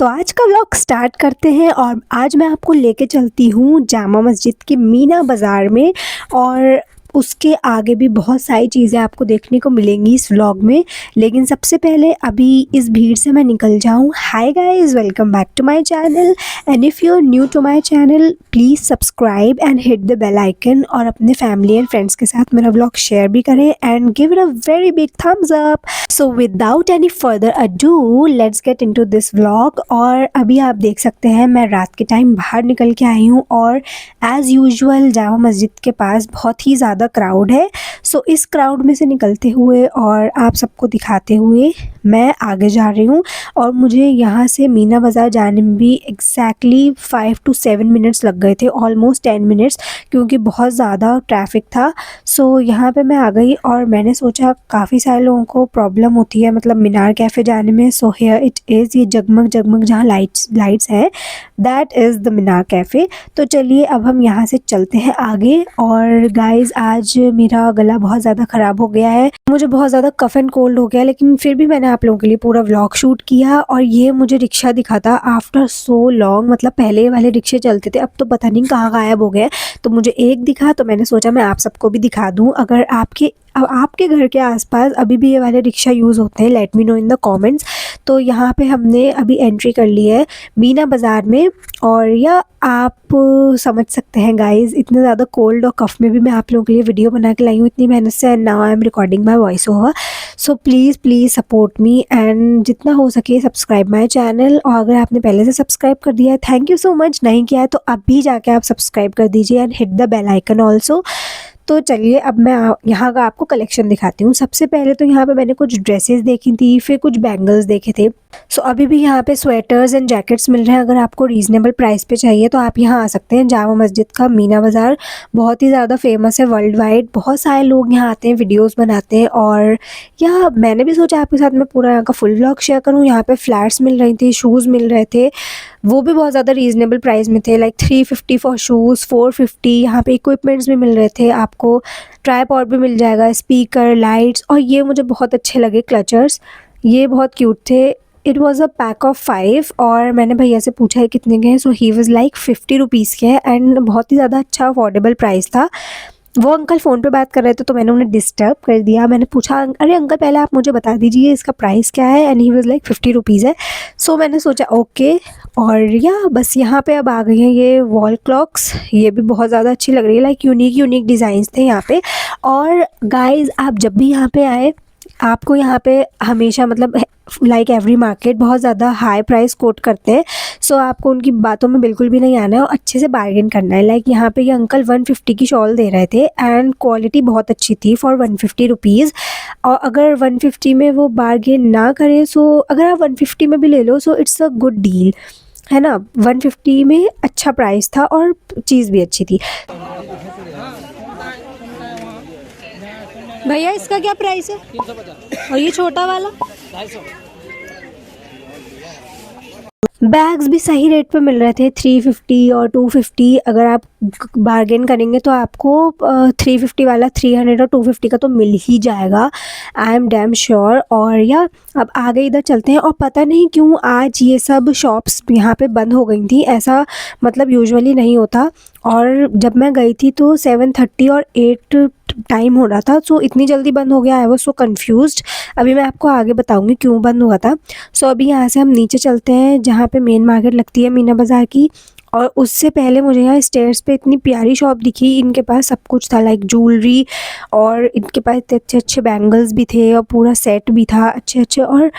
तो आज का व्लॉग स्टार्ट करते हैं और आज मैं आपको लेके चलती हूँ जामा मस्जिद के मीना बाज़ार में। और उसके आगे भी बहुत सारी चीज़ें आपको देखने को मिलेंगी इस व्लॉग में, लेकिन सबसे पहले अभी इस भीड़ से मैं निकल जाऊँ। Hi guys, welcome back to my channel and if you are new to my channel please subscribe and hit the bell icon और अपने फैमिली एंड फ्रेंड्स के साथ मेरा व्लॉग शेयर भी करें and give it a very big thumbs up. So without any further ado let's get into this vlog. और अभी आप देख सकते हैं मैं रात के टाइम बाहर निकल के आई हूँ और एज़ यूजुअल जामा मस्जिद के पास बहुत ही ज़्यादा क्राउड है। सो इस क्राउड में से निकलते हुए और आप सबको दिखाते हुए मैं आगे जा रही हूँ। और मुझे यहाँ से मीना बाज़ार जाने में भी एग्जैक्टली 5 to 7 मिनट्स लग गए थे, ऑलमोस्ट 10 मिनट्स, क्योंकि बहुत ज़्यादा ट्रैफिक था। सो यहाँ पे मैं आ गई और मैंने सोचा काफ़ी सारे लोगों को प्रॉब्लम होती है मतलब मीनार कैफ़े जाने में। सो हियर इट इज़, ये जगमग जगमग जहाँ लाइट्स हैं that is the Minar cafe. तो चलिए अब हम यहाँ से चलते हैं आगे। और गाइज़ आज मेरा गला बहुत ज़्यादा ख़राब हो गया है, मुझे बहुत ज़्यादा कफ एंड कोल्ड हो गया, लेकिन फिर भी मैंने आप लोगों के लिए पूरा व्लॉग शूट किया। और ये मुझे रिक्शा दिखा था आफ्टर सो लॉन्ग, मतलब पहले वाले रिक्शे चलते थे अब तो पता नहीं कहाँ गायब हो गए। तो मुझे एक दिखा तो मैंने सोचा मैं आप सबको भी दिखा दूँ। अगर आपके घर के आसपास अभी भी ये वाले रिक्शा यूज़ होते हैं, late me know in the comments. तो यहाँ पे हमने अभी एंट्री कर ली है मीना बाज़ार में। और या आप समझ सकते हैं गाइज़, इतने ज़्यादा कोल्ड और कफ़ में भी मैं आप लोगों के लिए वीडियो बना के लाई हूँ इतनी मेहनत से, and now I am recording my voice over. So please support me and जितना हो सके सब्सक्राइब माई चैनल। और अगर आपने पहले से सब्सक्राइब कर दिया है थैंक यू सो मच, नहीं किया है तो अभी जाके आप सब्सक्राइब कर दीजिए and hit the bell icon also. तो चलिए अब मैं यहाँ का आपको कलेक्शन दिखाती हूँ। सबसे पहले तो यहाँ पे मैंने कुछ ड्रेसेस देखी थी, फिर कुछ बैंगल्स देखे थे। सो अभी भी यहाँ पे स्वेटर्स एंड जैकेट्स मिल रहे हैं। अगर आपको रीज़नेबल प्राइस पे चाहिए तो आप यहाँ आ सकते हैं। जामा मस्जिद का मीना बाज़ार बहुत ही ज़्यादा फेमस है वर्ल्ड वाइड, बहुत सारे लोग यहाँ आते हैं, वीडियोज़ बनाते हैं। और यहाँ मैंने भी सोचा आपके साथ मैं पूरा यहाँ का फुल व्लॉग शेयर करूँ। यहाँ पे फ्लैट्स मिल रही थी, शूज़ मिल रहे थे, वो भी बहुत ज़्यादा रीज़नेबल प्राइस में थे, लाइक 350 फॉर शूज़, 450। यहाँ पे इक्विपमेंट्स भी मिल रहे थे, आपको ट्राइपॉड भी मिल जाएगा, स्पीकर, लाइट्स। और ये मुझे बहुत अच्छे लगे क्लचर्स, ये बहुत क्यूट थे। It was a pack of 5 और मैंने भैया से पूछा है कितने के हैं। सो ही वॉज़ लाइक 50 रुपीज़ के हैं एंड बहुत ही ज़्यादा अच्छा अफोर्डेबल प्राइस था। वो अंकल फ़ोन पे बात कर रहे थे तो मैंने उन्हें डिस्टर्ब कर दिया। मैंने पूछा अरे अंकल पहले आप मुझे बता दीजिए इसका प्राइस क्या है, and he was like 50 rupees है। सो मैंने सोचा ओके। और या बस यहाँ पे अब आ गई हैं ये वॉल क्लॉक्स, ये भी बहुत ज़्यादा अच्छी लग रही है, लाइक यूनिक डिज़ाइंस थे यहाँ पे। और गाइज़ आप जब भी यहाँ पे आए आपको यहाँ पे हमेशा मतलब लाइक एवरी मार्केट बहुत ज़्यादा हाई प्राइस कोट करते हैं। सो आपको उनकी बातों में बिल्कुल भी नहीं आना है और अच्छे से बार्गेन करना है। लाइक यहाँ पे ये अंकल 150 की शॉल दे रहे थे एंड क्वालिटी बहुत अच्छी थी फॉर 150 रुपीज़। और अगर 150 में वो बार्गेन ना करें, सो अगर आप 150 में भी ले लो so it's a good deal, है ना। 150 में अच्छा प्राइस था और चीज़ भी अच्छी थी। भैया इसका क्या प्राइस है? 350। और ये छोटा वाला 250। बैग्स भी सही रेट पे मिल रहे थे, 350 और 250। अगर आप बार्गेन करेंगे तो आपको 350 वाला 300 और 250 का तो मिल ही जाएगा, आई एम डैम श्योर। और या अब आगे इधर चलते हैं। और पता नहीं क्यों आज ये सब शॉप्स यहाँ पे बंद हो गई थी, ऐसा मतलब यूजुअली नहीं होता। और जब मैं गई थी तो 7:30 और 8 टाइम हो रहा था, सो इतनी जल्दी बंद हो गया, आई वॉज सो कन्फ्यूज्ड। अभी मैं आपको आगे बताऊंगी क्यों बंद हुआ था। सो अभी यहाँ से हम नीचे चलते हैं जहाँ पे मेन मार्केट लगती है मीना बाज़ार की। और उससे पहले मुझे यहाँ स्टेयर्स पे इतनी प्यारी शॉप दिखी, इनके पास सब कुछ था, लाइक ज्वेलरी, और इनके पास इतने अच्छे बैंगल्स भी थे और पूरा सेट भी था अच्छे। और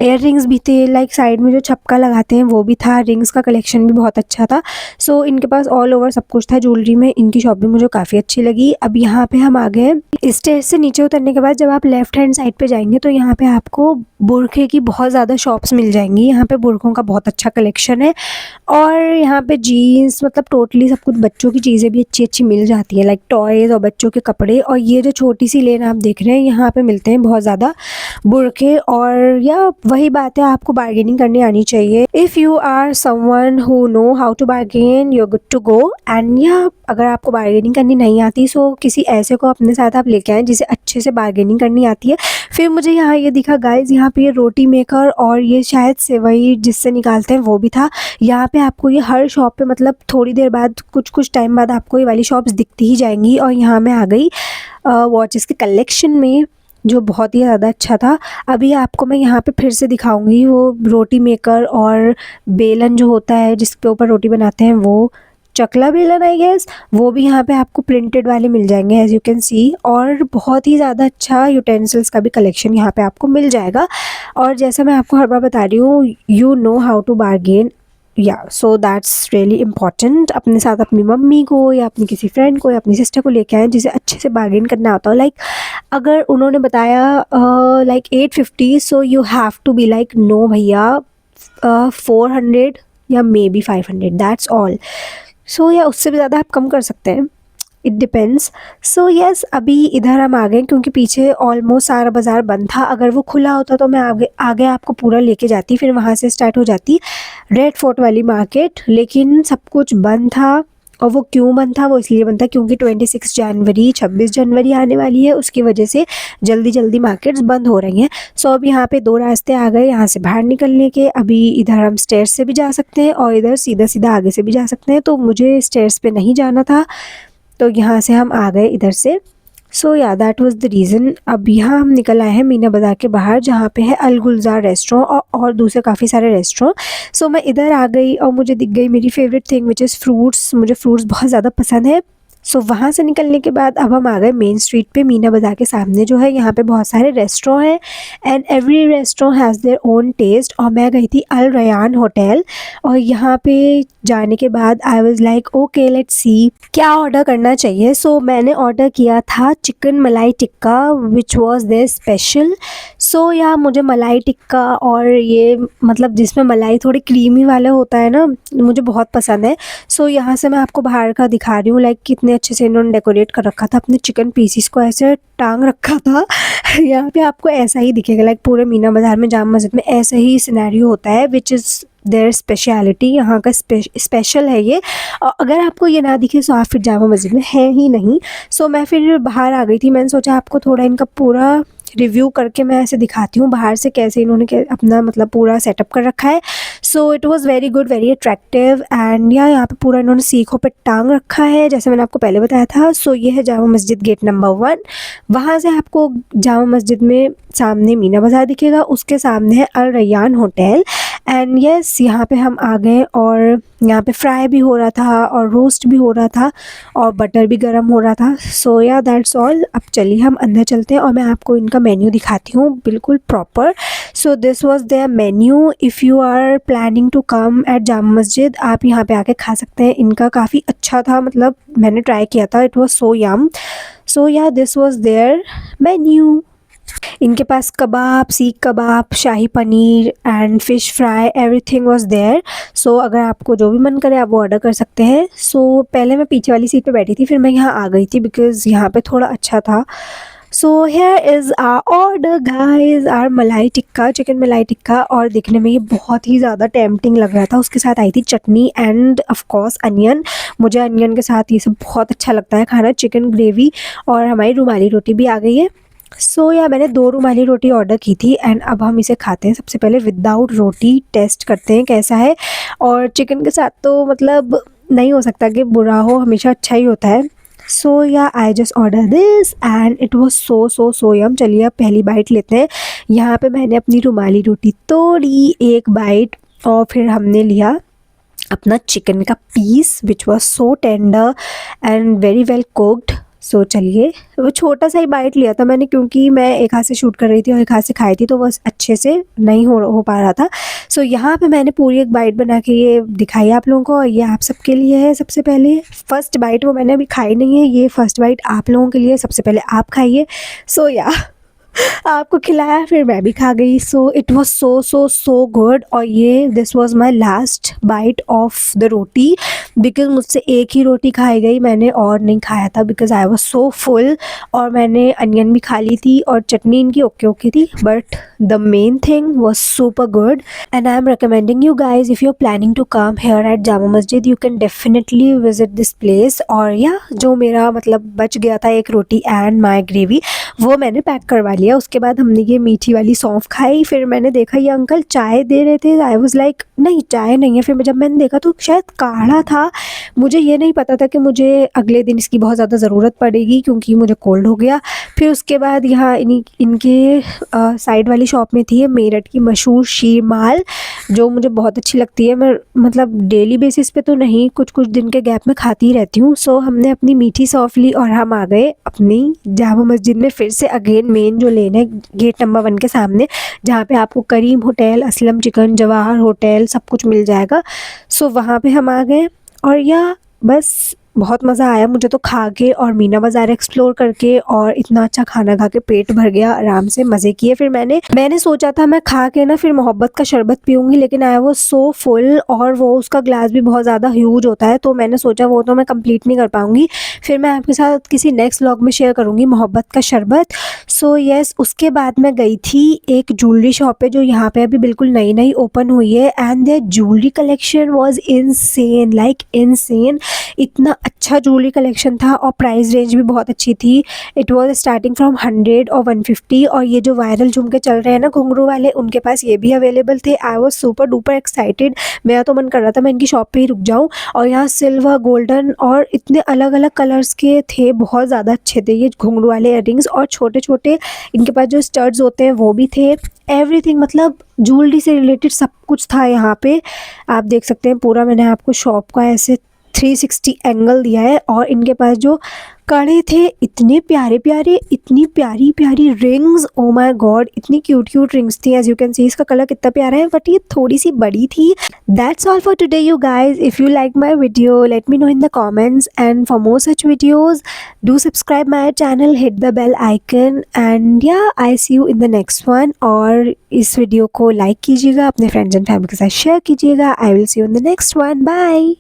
एयर रिंग्स भी थे, लाइक साइड में जो छपका लगाते हैं वो भी था, रिंग्स का कलेक्शन भी बहुत अच्छा था। सो इनके पास ऑल ओवर सब कुछ था ज्वेलरी में। इनकी शॉप भी मुझे काफ़ी अच्छी लगी। अब यहाँ पे हम आ गए स्टेज से नीचे उतरने के बाद जब आप लेफ्ट हैंड साइड पे जाएंगे तो यहाँ पे आपको बुरखे की बहुत ज़्यादा शॉप्स मिल जाएंगी। यहाँ पे बुरखों का बहुत अच्छा कलेक्शन है और यहाँ पे जीन्स, मतलब टोटली सब कुछ, बच्चों की चीज़ें भी अच्छी मिल जाती है, लाइक टॉयज़ और बच्चों के कपड़े। और ये जो छोटी सी लेन आप देख रहे हैं यहाँ पे मिलते हैं बहुत ज़्यादा बुरखे और या वही बात है, आपको बार्गेनिंग करनी आनी चाहिए। If you are someone who know how to bargain, you are good to go. And या अगर आपको बार्गेनिंग करनी नहीं आती, सो किसी ऐसे को अपने साथ आप लेके आएँ जिसे अच्छे से बार्गेनिंग करनी आती है। फिर मुझे यहाँ ये दिखा गाइज़, यहाँ पे ये रोटी मेकर और ये शायद सेवई जिससे निकालते हैं वो भी था। यहाँ पे आपको ये हर शॉप पे मतलब थोड़ी देर बाद, कुछ टाइम बाद आपको ये वाली शॉप्स दिखती ही जाएंगी। और यहाँ मैं आ गई वॉचेस के कलेक्शन में, जो बहुत ही ज़्यादा अच्छा था। अभी आपको मैं यहाँ पे फिर से दिखाऊंगी वो रोटी मेकर और बेलन जो होता है जिसके ऊपर रोटी बनाते हैं, वो चकला बेलन आई गेस, वो भी यहाँ पे आपको प्रिंटेड वाले मिल जाएंगे एज यू कैन सी। और बहुत ही ज़्यादा अच्छा यूटेंसिल्स का भी कलेक्शन यहाँ पे आपको मिल जाएगा। और जैसा मैं आपको हर बार बता रही हूँ, you know how to bargain, yeah so that's really important. अपने साथ अपनी मम्मी को या अपनी किसी फ्रेंड को या अपनी सिस्टर को लेके आएँ जिसे अच्छे से बार्गेन करना आता हो। लाइक अगर उन्होंने बताया like 850, so you have to be like no भैया 400 या maybe 500, that's all. So या उससे भी ज़्यादा आप कम कर सकते हैं, इट डिपेंड्स। सो येस, अभी इधर हम आ गए क्योंकि पीछे ऑलमोस्ट सारा बाज़ार बंद था। अगर वो खुला होता तो मैं आगे आगे आपको पूरा लेके जाती, फिर वहाँ से स्टार्ट हो जाती रेड फोर्ट वाली मार्केट। लेकिन सब कुछ बंद था। और वो क्यों बंद था? वो इसलिए बंद था क्योंकि 26 जनवरी 26 जनवरी आने वाली है, उसकी वजह से जल्दी जल्दी मार्केट्स बंद हो रही हैं। सो अब यहाँ पे 2 रास्ते आ गए यहाँ से बाहर निकलने के। अभी इधर हम स्टेयर्स से भी जा सकते हैं और इधर सीधा सीधा आगे से भी जा सकते हैं। तो मुझे स्टेयर्स पे नहीं जाना था, तो यहाँ से हम आ गए इधर से। सो या दैट वाज द रीज़न। अब यहाँ हम निकल आए हैं मीना बाज़ार के बाहर, जहाँ पे है अल गुलजार रेस्टोरेंट और दूसरे काफ़ी सारे रेस्टोरेंट। सो मैं इधर आ गई और मुझे दिख गई मेरी favourite thing which is fruits. मुझे फ्रूट्स बहुत ज़्यादा पसंद है। सो वहाँ से निकलने के बाद अब हम आ गए मेन स्ट्रीट पे। मीना बाज़ार के सामने जो है, यहाँ पे बहुत सारे रेस्टोरेंट हैं and every restaurant has their own test. और मैं गई थी अल रयान होटल, और यहाँ पे जाने के बाद I was like okay let's see क्या ऑर्डर करना चाहिए। सो मैंने ऑर्डर किया था chicken malai tikka which was there special. So yeah मुझे मलाई टिक्का और ये मतलब जिसमें मलाई थोड़ी क्रीमी वाला होता है ना, मुझे बहुत पसंद है। सो यहाँ से मैं आपको बाहर का दिखा रही हूँ, लाइक कितने अच्छे से इन्होंने डेकोरेट कर रखा था। अपने चिकन पीसीस को ऐसे टांग रखा था यहाँ पे आपको ऐसा ही दिखेगा, लाइक पूरे मीना बाज़ार में जाम मस्जिद में ऐसा ही सिनेरियो होता है विच इज़ देयर स्पेशलिटी। यहाँ का स्पेशल है ये। और अगर आपको ये ना दिखे तो आप फिर जामा मस्जिद में है ही नहीं। सो मैं फिर बाहर आ गई थी। मैंने सोचा आपको थोड़ा इनका पूरा रिव्यू करके मैं ऐसे दिखाती हूँ बाहर से कैसे इन्होंने अपना मतलब पूरा सेटअप कर रखा है। So it was very good, very attractive. And यहाँ पे पूरा इन्होंने सीखों पे टांग रखा है जैसे मैंने आपको पहले बताया था। सो ये है जामा मस्जिद गेट नंबर 1। वहाँ से आपको जामा मस्जिद में सामने मीना बाज़ार दिखेगा, उसके सामने है अल रैयान होटल। एंड यस, यहाँ पे हम आ गए और यहाँ पे फ्राई भी हो रहा था और रोस्ट भी हो रहा था और बटर भी गर्म हो रहा था। सो या दैट्स ऑल। अब चलिए हम अंदर चलते हैं और मैं आपको इनका मेन्यू दिखाती हूँ बिल्कुल proper. So this was their menu. If you are planning to come at Jama Masjid, आप यहाँ पे आके खा सकते हैं। इनका काफ़ी अच्छा था, मतलब मैंने ट्राई किया था, इट वाज सो यम। सो या दिस वाज देयर मेन्यू। इनके पास kebab, seekh kebab, shahi paneer and fish fry, everything was there. So अगर आपको जो भी मन करे आप वो ऑर्डर कर सकते हैं। सो पहले मैं पीछे वाली सीट पे बैठी थी, फिर मैं यहाँ आ गई थी बिकॉज़ यहाँ पे थोड़ा अच्छा था। So here is our order guys, our malai tikka, chicken malai tikka. और दिखने में ये बहुत ही ज़्यादा टेम्पटिंग लग रहा था। उसके साथ आई थी चटनी एंड ऑफ कोर्स अनियन। मुझे अनियन के साथ ये सब बहुत अच्छा लगता है खाना। चिकन ग्रेवी और हमारी रुमाली रोटी भी आ गई है। सो या मैंने 2 रुमाली रोटी ऑर्डर की थी एंड अब हम इसे खाते हैं। सबसे पहले विदाउट रोटी टेस्ट करते हैं कैसा है। और चिकन के साथ तो मतलब नहीं हो सकता कि बुरा हो, हमेशा अच्छा ही होता है। So yeah I just order this and it was so yum. चलिए अब पहली बाइट लेते हैं। यहाँ पे मैंने अपनी रुमाली रोटी तोड़ी, एक बाइट, और फिर हमने लिया अपना चिकन का piece which was so tender and very well cooked. So चलिए, वो छोटा सा ही बाइट लिया था मैंने क्योंकि मैं एक हाथ से शूट कर रही थी और एक हाथ से खाई थी, तो वो अच्छे से नहीं हो पा रहा था। सो यहाँ पे मैंने पूरी एक बाइट बना के ये दिखाई आप लोगों को, और ये आप सबके लिए है। सबसे पहले फर्स्ट बाइट वो मैंने अभी खाई नहीं है, ये फर्स्ट बाइट आप लोगों के लिए, सबसे पहले आप खाइए। सो या आपको खिलाया, फिर मैं भी खा गई। So it was so good. और ये this was my last bite of the roti, because मुझसे एक ही रोटी खाई गई, मैंने और नहीं खाया था because I was so full. और मैंने अनियन भी खा ली थी और चटनी इनकी ओके ओके थी, but the main thing was super good. And I am recommending you guys, if you are planning to come here at Jama Masjid, you can definitely visit this place. और yeah जो मेरा मतलब बच गया था एक रोटी एंड माई ग्रेवी, वो मैंने पैक करवा लिया। उसके बाद हमने ये मीठी वाली सौंफ खाई। फिर मैंने देखा ये अंकल चाय दे रहे थे। आई वाज लाइक नहीं, चाय नहीं है। फिर जब मैंने देखा तो शायद काढ़ा था। मुझे ये नहीं पता था कि मुझे अगले दिन इसकी बहुत ज़्यादा ज़रूरत पड़ेगी, क्योंकि मुझे कोल्ड हो गया। फिर उसके बाद यहाँ इनके साइड वाली शॉप में थी मेरठ की मशहूर शीरमाल, जो मुझे बहुत अच्छी लगती है। मैं मतलब डेली बेसिस पे तो नहीं, कुछ कुछ दिन के गैप में खाती रहती हूँ। सो हमने अपनी मीठी सौंफ ली और हम आ गए अपनी जामा मस्जिद में फिर से अगेन। मेन जो लेन है गेट नंबर 1 के सामने, जहाँ पे आपको Karim hotel, Aslam chicken, Jawahar hotel सब कुछ मिल जाएगा। सो वहाँ पे हम आ गए। और या बस बहुत मज़ा आया मुझे तो खा के और मीना बाज़ार एक्सप्लोर करके, और इतना अच्छा खाना खा के पेट भर गया, आराम से मज़े किए। फिर मैंने सोचा था मैं खा के ना फिर मोहब्बत का शरबत पीऊँगी, लेकिन आया वो सो फुल, और वो उसका ग्लास भी बहुत ज़्यादा ह्यूज होता है, तो मैंने सोचा वो तो मैं कंप्लीट नहीं कर पाऊँगी। फिर मैं आपके साथ किसी नेक्स्ट व्लॉग में शेयर करूँगी मोहब्बत का शरबत। सो येस, उसके बाद मैं गई थी एक ज्वेलरी शॉप पे, जो यहाँ पे अभी बिल्कुल नई नई ओपन हुई है। And their jewellery collection was insane, like insane. इतना अच्छा ज्वेलरी कलेक्शन था और प्राइस रेंज भी बहुत अच्छी थी। इट वाज स्टार्टिंग फ्रॉम 100 और 150। और ये जो वायरल झुमके चल रहे हैं ना घुंघरू वाले, उनके पास ये भी अवेलेबल थे। I was super duper excited. मेरा तो मन कर रहा था मैं इनकी शॉप पे ही रुक जाऊं। और यहाँ सिल्वर, गोल्डन और इतने अलग अलग कलर्स के थे, बहुत ज़्यादा अच्छे थे ये घुंघरू वाले इयररिंग्स। और छोटे छोटे इनके पास जो स्टड्स होते हैं वो भी थे। एवरीथिंग, मतलब ज्वेलरी से रिलेटेड सब कुछ था यहाँ पे। आप देख सकते हैं पूरा मैंने आपको शॉप का ऐसे 360 एंगल दिया है। और इनके पास जो कड़े थे इतने प्यारे प्यारे, इतनी प्यारी प्यारी रिंग्स, ओ माय गॉड, इतनी क्यूट क्यूट रिंग्स थी। एज यू कैन सी इसका कलर कितना प्यारा है, बट ये थोड़ी सी बड़ी थी। That's all for today you guys. If you like my video, let me know in the comments, and for more such videos do subscribe my channel, hit the bell icon, and yeah I see you in the next one. और इस video को like कीजिएगा, अपने friends and family के साथ share कीजिएगा। I will see you in the next one. Bye.